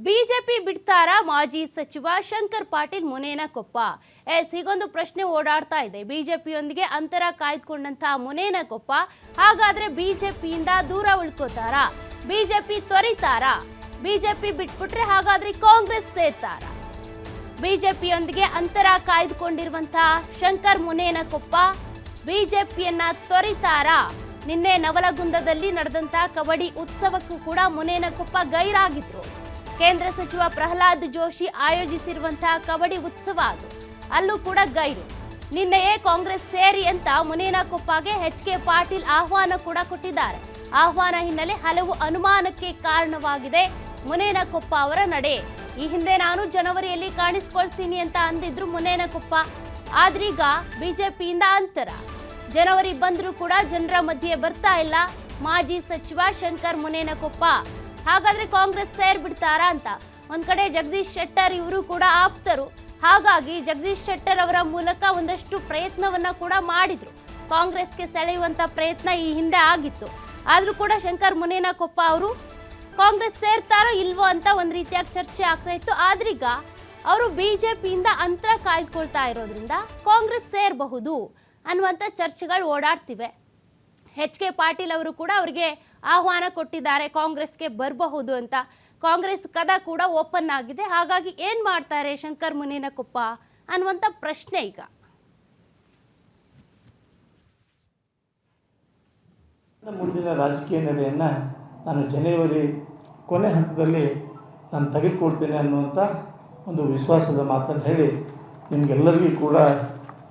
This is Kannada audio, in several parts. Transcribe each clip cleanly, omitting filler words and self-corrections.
ಬಿಜೆಪಿ ಬಿಡ್ತಾರಾ ಮಾಜಿ ಸಚಿವ ಶಂಕರ್ ಪಾಟೀಲ್ ಮುನೇನಕೊಪ್ಪ? ಹೀಗೊಂದು ಪ್ರಶ್ನೆ ಓಡಾಡ್ತಾ ಇದೆ. ಬಿಜೆಪಿಯೊಂದಿಗೆ ಅಂತರ ಕಾಯ್ದುಕೊಂಡಂತಹ ಮುನೇನಕೊಪ್ಪ ಹಾಗಾದ್ರೆ ಬಿಜೆಪಿಯಿಂದ ದೂರ ಉಳ್ಕೋತಾರಾ? ಬಿಜೆಪಿ ತೊರಿತಾರಾ? ಬಿಜೆಪಿ ಬಿಟ್ಬಿಟ್ರೆ ಹಾಗಾದ್ರೆ ಕಾಂಗ್ರೆಸ್ ಸೇರ್ತಾರಾ? ಬಿಜೆಪಿಯೊಂದಿಗೆ ಅಂತರ ಕಾಯ್ದುಕೊಂಡಿರುವಂತಹ ಶಂಕರ್ ಮುನೇನಕೊಪ್ಪ ಬಿಜೆಪಿಯನ್ನ ತೊರಿತಾರಾ? ನಿನ್ನೆ ನವಲಗುಂದದಲ್ಲಿ ನಡೆದಂತಹ ಕಬಡ್ಡಿ ಉತ್ಸವಕ್ಕೂ ಕೂಡ ಮುನೇನಕೊಪ್ಪ ಗೈರಾಗಿದ್ರು. ಕೇಂದ್ರ ಸಚಿವ ಪ್ರಹ್ಲಾದ್ ಜೋಶಿ ಆಯೋಜಿಸಿರುವಂತಹ ಕಬಡ್ಡಿ ಉತ್ಸವ ಅದು, ಅಲ್ಲೂ ಕೂಡ ಗೈರು. ನಿನ್ನೆಯೇ ಕಾಂಗ್ರೆಸ್ ಸೇರಿ ಅಂತ ಮುನೇನಕೊಪ್ಪಗೆ ಎಚ್.ಕೆ. ಪಾಟೀಲ್ ಆಹ್ವಾನ ಕೂಡ ಕೊಟ್ಟಿದ್ದಾರೆ. ಆಹ್ವಾನ ಹಿನ್ನೆಲೆ ಹಲವು ಅನುಮಾನಕ್ಕೆ ಕಾರಣವಾಗಿದೆ ಮುನೇನಕೊಪ್ಪ ಅವರ ನಡೆ. ಈ ಹಿಂದೆ ನಾನು ಜನವರಿಯಲ್ಲಿ ಕಾಣಿಸ್ಕೊಳ್ತೀನಿ ಅಂತ ಅಂದಿದ್ರು ಮುನೇನಕೊಪ್ಪ, ಆದ್ರೀಗ ಬಿಜೆಪಿಯಿಂದ ಅಂತರ. ಜನವರಿ ಬಂದರೂ ಕೂಡ ಜನರ ಮಧ್ಯೆ ಬರ್ತಾ ಇಲ್ಲ ಮಾಜಿ ಸಚಿವ ಶಂಕರ್ ಮುನೇನಕೊಪ್ಪ. ಹಾಗಾದ್ರೆ ಕಾಂಗ್ರೆಸ್ ಸೇರ್ಬಿಡ್ತಾರಾ ಅಂತ. ಒಂದ್ ಕಡೆ ಜಗದೀಶ್ ಶೆಟ್ಟರ್ ಇವರು ಕೂಡ ಆಪ್ತರು, ಹಾಗಾಗಿ ಜಗದೀಶ್ ಶೆಟ್ಟರ್ ಅವರ ಮೂಲಕ ಒಂದಷ್ಟು ಪ್ರಯತ್ನವನ್ನ ಕೂಡ ಮಾಡಿದ್ರು. ಕಾಂಗ್ರೆಸ್ಗೆ ಸೆಳೆಯುವಂತ ಪ್ರಯತ್ನ ಈ ಹಿಂದೆ ಆಗಿತ್ತು. ಆದ್ರೂ ಕೂಡ ಶಂಕರ್ ಮುನೇನಕೊಪ್ಪ ಅವರು ಕಾಂಗ್ರೆಸ್ ಸೇರ್ತಾರೋ ಇಲ್ವೋ ಅಂತ ಒಂದ್ ರೀತಿಯಾಗಿ ಚರ್ಚೆ ಆಗ್ತಾ ಇತ್ತು. ಆದ್ರೀಗ ಅವರು ಬಿಜೆಪಿಯಿಂದ ಅಂತರ ಕಾಯ್ದುಕೊಳ್ತಾ ಇರೋದ್ರಿಂದ ಕಾಂಗ್ರೆಸ್ ಸೇರಬಹುದು ಅನ್ನುವಂಥ ಚರ್ಚೆಗಳು ಓಡಾಡ್ತಿವೆ. ಎಚ್.ಕೆ. ಪಾಟೀಲ್ ಅವರು ಕೂಡ ಅವರಿಗೆ ಆಹ್ವಾನ ಕೊಟ್ಟಿದ್ದಾರೆ, ಕಾಂಗ್ರೆಸ್ಗೆ ಬರಬಹುದು ಅಂತ. ಕಾಂಗ್ರೆಸ್ ಕದ ಕೂಡ ಓಪನ್ ಆಗಿದೆ. ಹಾಗಾಗಿ ಏನ್ ಮಾಡ್ತಾರೆ ಶಂಕರ್ ಮುನೇನಕೊಪ್ಪ ಅನ್ನುವಂಥ ಪ್ರಶ್ನೆ ಈಗ. ಮುಂದಿನ ರಾಜಕೀಯ ನಡೆಯನ್ನು ನಾನು ಜನವರಿ ಕೊನೆ ಹಂತದಲ್ಲಿ ನಾನು ತೆಗೆದುಕೊಳ್ತೇನೆ ಅನ್ನುವಂಥ ಒಂದು ವಿಶ್ವಾಸದ ಮಾತನ್ನು ಹೇಳಿ ನಿಮಗೆಲ್ಲರಿಗೂ ಕೂಡ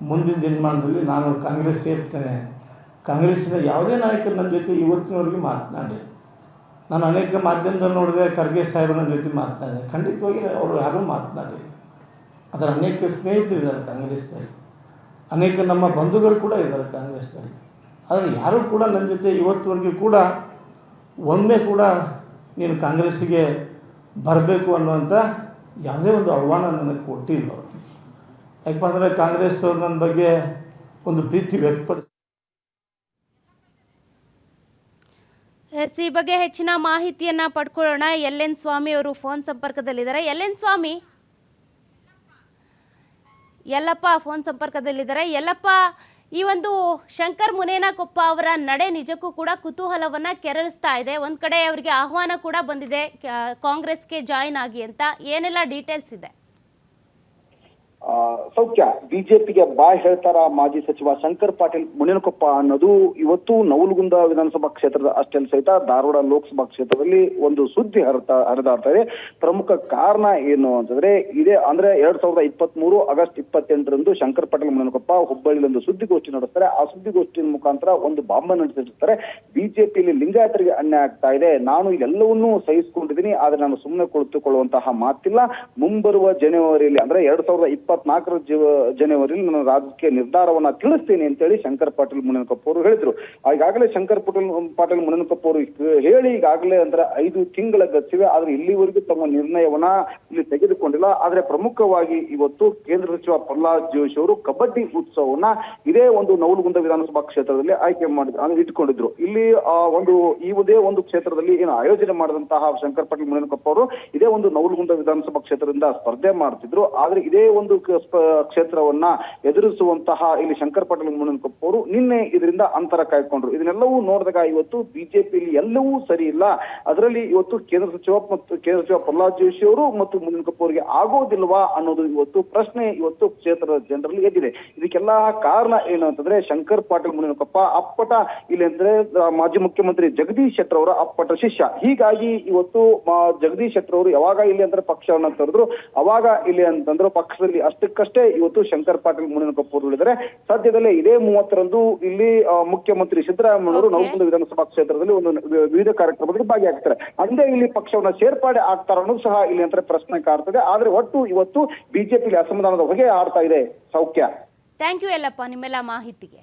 ಮುಂದಿನ ದಿನಮಾನದಲ್ಲಿ ನಾನು ಕಾಂಗ್ರೆಸ್ ಸೇರ್ತೇನೆ. ಕಾಂಗ್ರೆಸ್ಸಿನ ಯಾವುದೇ ನಾಯಕರು ನನ್ನ ಜೊತೆ ಇವತ್ತಿನವರೆಗೆ ಮಾತನಾಡಿ, ನಾನು ಅನೇಕ ಮಾಧ್ಯಮದಲ್ಲಿ ನೋಡಿದೆ, ಖರ್ಗೆ ಸಾಹೇಬರ ಜೊತೆ ಮಾತನಾಡಿದೆ. ಖಂಡಿತವಾಗಿ ಅವರು ಯಾರೂ ಮಾತನಾಡಿ. ಅದರ ಅನೇಕ ಸ್ನೇಹಿತರಿದ್ದಾರೆ ಕಾಂಗ್ರೆಸ್ನಲ್ಲಿ, ಅನೇಕ ನಮ್ಮ ಬಂಧುಗಳು ಕೂಡ ಇದ್ದಾರೆ ಕಾಂಗ್ರೆಸ್ನಲ್ಲಿ. ಆದರೆ ಯಾರೂ ಕೂಡ ನನ್ನ ಜೊತೆ ಇವತ್ತುವರೆಗೂ ಕೂಡ ಒಮ್ಮೆ ಕೂಡ ನೀನು ಕಾಂಗ್ರೆಸ್ಸಿಗೆ ಬರಬೇಕು ಅನ್ನುವಂಥ ಯಾವುದೇ ಒಂದು ಆಹ್ವಾನ ನನಗೆ ಕೊಟ್ಟಿಲ್ಲ. ಯಾಕಪ್ಪ ಅಂದರೆ ಕಾಂಗ್ರೆಸ್ ಅವರು ನನ್ನ ಬಗ್ಗೆ ಒಂದು ಪ್ರೀತಿ ವ್ಯಕ್ತಪಡಿಸಿ. ಈ ಬಗ್ಗೆ ಹೆಚ್ಚಿನ ಮಾಹಿತಿಯನ್ನ ಪಡ್ಕೊಳ್ಳೋಣ. ಎಲ್.ಎನ್. ಸ್ವಾಮಿ ಅವರು ಫೋನ್ ಸಂಪರ್ಕದಲ್ಲಿದ್ದಾರೆ. ಎಲ್.ಎನ್. ಸ್ವಾಮಿ, ಯಲ್ಲಪ್ಪ ಫೋನ್ ಸಂಪರ್ಕದಲ್ಲಿದ್ದಾರೆ. ಯಲ್ಲಪ್ಪ, ಈ ಒಂದು ಶಂಕರ್ ಮುನೇನಕೊಪ್ಪ ಅವರ ನಡೆ ನಿಜಕ್ಕೂ ಕೂಡ ಕುತೂಹಲವನ್ನ ಕೆರಳಿಸ್ತಾ ಇದೆ. ಒಂದ್ ಕಡೆ ಅವರಿಗೆ ಆಹ್ವಾನ ಕೂಡ ಬಂದಿದೆ ಕಾಂಗ್ರೆಸ್ಗೆ ಜಾಯಿನ್ ಆಗಿ ಅಂತ. ಏನೆಲ್ಲ ಡೀಟೇಲ್ಸ್ ಇದೆ? ಸೌಖ್ಯ, ಬಿಜೆಪಿಗೆ ಬಾಯ್ ಹೇಳ್ತಾರ ಮಾಜಿ ಸಚಿವ ಶಂಕರ್ ಪಾಟೀಲ್ ಮುನೇನಕೊಪ್ಪ ಅನ್ನೋದು ಇವತ್ತು ನವಲಗುಂದ ವಿಧಾನಸಭಾ ಕ್ಷೇತ್ರದ ಅಷ್ಟೇ ಸಹಿತ ಧಾರವಾಡ ಲೋಕಸಭಾ ಕ್ಷೇತ್ರದಲ್ಲಿ ಒಂದು ಸುದ್ದಿ ಹರಿದಾಡ್ತಾ ಇದೆ. ಪ್ರಮುಖ ಕಾರಣ ಏನು ಅಂತಂದ್ರೆ ಇದೇ ಅಂದ್ರೆ 2023 ಆಗಸ್ಟ್ 28ರಂದು ಶಂಕರ್ ಪಾಟೀಲ್ ಮುನೇನಕೊಪ್ಪ ಹುಬ್ಬಳ್ಳಿಯಲ್ಲಿ ಒಂದು ಸುದ್ದಿಗೋಷ್ಠಿ ನಡೆಸ್ತಾರೆ. ಆ ಸುದ್ದಿಗೋಷ್ಠಿಯ ಮುಖಾಂತರ ಒಂದು ಬಾಂಬ್ ನಡೆಸಿರ್ತಾರೆ. ಬಿಜೆಪಿಯಲ್ಲಿ ಲಿಂಗಾಯತರಿಗೆ ಅನ್ಯಾಯ ಆಗ್ತಾ ಇದೆ, ನಾನು ಇದೆಲ್ಲವನ್ನೂ ಸಹಿಸಿಕೊಂಡಿದ್ದೀನಿ, ಆದ್ರೆ ನಾನು ಸುಮ್ಮನೆ ಕುಳಿತುಕೊಳ್ಳುವಂತಹ ಮಾತಿಲ್ಲ. ಮುಂಬರುವ ಜನವರಿಯಲ್ಲಿ ಅಂದ್ರೆ 2024 ಜನವರಿಯಲ್ಲಿ ನಾನು ರಾಜಕೀಯ ನಿರ್ಧಾರವನ್ನ ತಿಳಿಸ್ತೇನೆ ಅಂತೇಳಿ ಶಂಕರ್ ಪಾಟೀಲ್ ಮುನೇನಕೊಪ್ಪ ಅವರು ಹೇಳಿದ್ರು. ಈಗಾಗಲೇ ಶಂಕರ್ ಪಾಟೀಲ್ ಮುನೇನಕೊಪ್ಪ ಅವರು ಹೇಳಿ ಈಗಾಗಲೇ ಅಂದ್ರೆ 5 ತಿಂಗಳ ಗತಿವೆ, ಆದ್ರೆ ಇಲ್ಲಿವರೆಗೂ ತಮ್ಮ ನಿರ್ಣಯವನ್ನ ಇಲ್ಲಿ ತೆಗೆದುಕೊಂಡಿಲ್ಲ. ಆದ್ರೆ ಪ್ರಮುಖವಾಗಿ ಇವತ್ತು ಕೇಂದ್ರ ಸಚಿವ ಪ್ರಹ್ಲಾದ್ ಜೋಶಿ ಅವರು ಕಬಡ್ಡಿ ಉತ್ಸವವನ್ನ ಇದೇ ಒಂದು ನವಲಗುಂದ ವಿಧಾನಸಭಾ ಕ್ಷೇತ್ರದಲ್ಲಿ ಆಯ್ಕೆ ಮಾಡಿದ್ರು, ಇಟ್ಕೊಂಡಿದ್ರು. ಇಲ್ಲಿ ಇದೇ ಒಂದು ಕ್ಷೇತ್ರದಲ್ಲಿ ಏನು ಆಯೋಜನೆ ಮಾಡಿದಂತಹ ಶಂಕರ್ ಪಾಟೀಲ್ ಮುನೇನಕೊಪ್ಪ ಅವರು ಇದೇ ಒಂದು ನವಲಗುಂದ ವಿಧಾನಸಭಾ ಕ್ಷೇತ್ರದಿಂದ ಸ್ಪರ್ಧೆ ಮಾಡ್ತಿದ್ರು. ಆದ್ರೆ ಇದೇ ಒಂದು ಕ್ಷೇತ್ರವನ್ನ ಎದುರಿಸುವಂತಹ ಇಲ್ಲಿ ಶಂಕರ್ ಪಾಟೀಲ್ ಮುನೇನಕೊಪ್ಪ ಅವರು ನಿನ್ನೆ ಇದರಿಂದ ಅಂತರ ಕಾಯ್ಕೊಂಡ್ರು. ಇದನ್ನೆಲ್ಲವೂ ನೋಡಿದಾಗ ಇವತ್ತು ಬಿಜೆಪಿಯಲ್ಲಿ ಎಲ್ಲವೂ ಸರಿ ಇಲ್ಲ. ಅದರಲ್ಲಿ ಇವತ್ತು ಕೇಂದ್ರ ಸಚಿವ ಪ್ರಹ್ಲಾದ್ ಜೋಶಿ ಅವರು ಮತ್ತು ಮುನೇನಕೊಪ್ಪ ಅವರಿಗೆ ಆಗೋದಿಲ್ವಾ ಅನ್ನೋದು ಇವತ್ತು ಪ್ರಶ್ನೆ ಇವತ್ತು ಕ್ಷೇತ್ರದ ಜನರಲ್ಲಿ ಎದ್ದಿದೆ. ಇದಕ್ಕೆಲ್ಲ ಕಾರಣ ಏನು ಅಂತಂದ್ರೆ ಶಂಕರ್ ಪಾಟೀಲ್ ಮುನೇನಕೊಪ್ಪ ಅಪ್ಪಟ ಇಲ್ಲಿ ಅಂದ್ರೆ ಮಾಜಿ ಮುಖ್ಯಮಂತ್ರಿ ಜಗದೀಶ್ ಶೆಟ್ಟರ್ ಅವರ ಅಪ್ಪಟ ಶಿಷ್ಯ. ಹೀಗಾಗಿ ಇವತ್ತು ಜಗದೀಶ್ ಶೆಟ್ಟರ್ ಅವರು ಯಾವಾಗ ಇಲ್ಲಿ ಅಂದ್ರೆ ಪಕ್ಷವನ್ನ ತೊರೆದ್ರು, ಅವಾಗ ಇಲ್ಲಿ ಅಂತಂದ್ರು ಪಕ್ಷದಲ್ಲಿ ಅಷ್ಟಕ್ಕಷ್ಟೇ ಇವತ್ತು ಶಂಕರ್ ಪಾಟೀಲ್ ಮುನೇನಕೊಪ್ಪ ಅವರು ಹೇಳಿದರೆ ಸದ್ಯದಲ್ಲೇ ಇದೇ 30ರಂದು ಇಲ್ಲಿ ಮುಖ್ಯಮಂತ್ರಿ ಸಿದ್ದರಾಮಯ್ಯ ಅವರು ನವಲಗುಂದ ವಿಧಾನಸಭಾ ಕ್ಷೇತ್ರದಲ್ಲಿ ಒಂದು ವಿವಿಧ ಕಾರ್ಯಕ್ರಮದಲ್ಲಿ ಭಾಗಿಯಾಗ್ತಾರೆ. ಅಂದೇ ಇಲ್ಲಿ ಪಕ್ಷವನ್ನ ಸೇರ್ಪಡೆ ಆಗ್ತಾರ ಅನ್ನೋದು ಸಹ ಇಲ್ಲಿ ಅಂತ ಪ್ರಶ್ನೆ ಕಾಡ್ತದೆ. ಆದ್ರೆ ಒಟ್ಟು ಇವತ್ತು ಬಿಜೆಪಿ ಅಸಮಾಧಾನದ ಹೊಗೆ ಆಡ್ತಾ ಇದೆ. ಸೌಖ್ಯ, ಥ್ಯಾಂಕ್ ಯು ಯಲ್ಲಪ್ಪ ನಿಮ್ಮೆಲ್ಲ ಮಾಹಿತಿಗೆ.